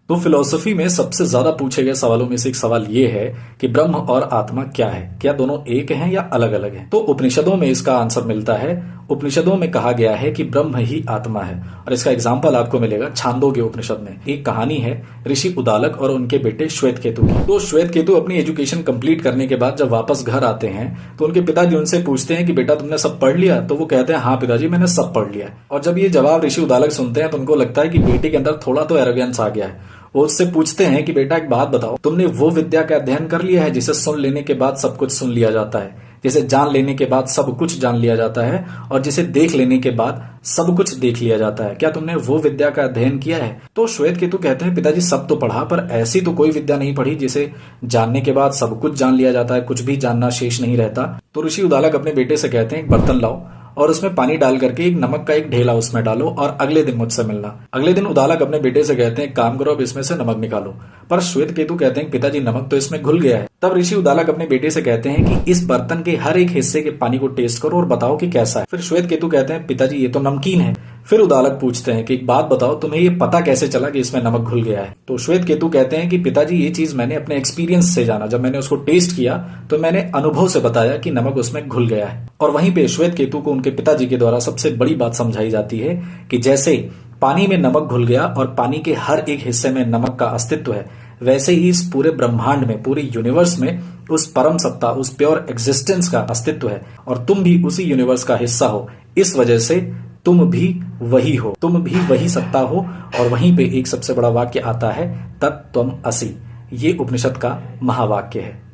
तो फिलॉसफी में सबसे ज्यादा पूछे गए सवालों में से एक सवाल ये है कि ब्रह्म और आत्मा क्या है, क्या दोनों एक हैं या अलग अलग हैं। तो उपनिषदों में इसका आंसर मिलता है। उपनिषदों में कहा गया है कि ब्रह्म ही आत्मा है, और इसका एग्जाम्पल आपको मिलेगा छांदोग्य उपनिषद में। एक कहानी है ऋषि उदालक और उनके बेटे श्वेत केतु की। तो श्वेत केतु अपनी एजुकेशन कंप्लीट करने के बाद जब वापस घर आते हैं तो उनके पिताजी उनसे पूछते हैं कि बेटा तुमने सब पढ़ लिया। तो वो कहते हैं हाँ पिताजी मैंने सब पढ़ लिया। और जब ये जवाब ऋषि उदालक सुनते हैं तो उनको लगता है कि बेटे के अंदर थोड़ा तो एरोगेंस आ गया है। वो उससे पूछते हैं कि बेटा एक बात बताओ, तुमने वो विद्या का अध्ययन कर लिया है जिसे सुन लेने के बाद सब कुछ सुन लिया जाता है, जिसे जान लेने के बाद सब कुछ जान लिया जाता है, और जिसे देख लेने के बाद सब कुछ देख लिया जाता है? क्या तुमने वो विद्या का अध्ययन किया है? तो श्वेत केतु कहते हैं पिताजी सब तो पढ़ा, पर ऐसी तो कोई विद्या नहीं पढ़ी जिसे जानने के बाद सब कुछ जान लिया जाता है, कुछ भी जानना शेष नहीं रहता। तो ऋषि उदालक अपने बेटे से कहते हैं एक बर्तन लाओ और उसमें पानी डाल करके एक नमक का एक ढेला उसमें डालो और अगले दिन मुझसे मिलना। अगले दिन उदालक अपने बेटे से कहते हैं काम करो, अब इसमें से नमक निकालो। पर श्वेत केतु कहते हैं पिताजी नमक तो इसमें घुल गया है। तब ऋषि उदालक अपने बेटे से कहते हैं कि इस बर्तन के हर एक हिस्से के पानी को टेस्ट करो और बताओ कि कैसा है। फिर श्वेत केतु कहते हैं पिताजी ये तो नमकीन है। फिर उदालक पूछते हैं कि एक बात बताओ, तुम्हें ये पता कैसे चला कि इसमें नमक घुल गया है? तो श्वेत केतु कहते हैं कि पिताजी ये चीज मैंने अपने एक्सपीरियंस से जाना। जब मैंने उसको टेस्ट किया तो मैंने अनुभव से बताया कि नमक उसमें घुल गया है। और वहीं पे श्वेत केतु को उनके पिताजी के द्वारा सबसे बड़ी बात समझाई जाती है कि जैसे पानी में नमक घुल गया और पानी के हर एक हिस्से में नमक का अस्तित्व है, वैसे ही इस पूरे ब्रह्मांड में, पूरे यूनिवर्स में उस परम सत्ता, उस प्योर एग्जिस्टेंस का अस्तित्व है, और तुम भी उसी यूनिवर्स का हिस्सा हो। इस वजह से तुम भी वही हो, तुम भी वही सत्ता हो। और वहीं पे एक सबसे बड़ा वाक्य आता है तत्त्वम् असि। ये उपनिषद का महावाक्य है।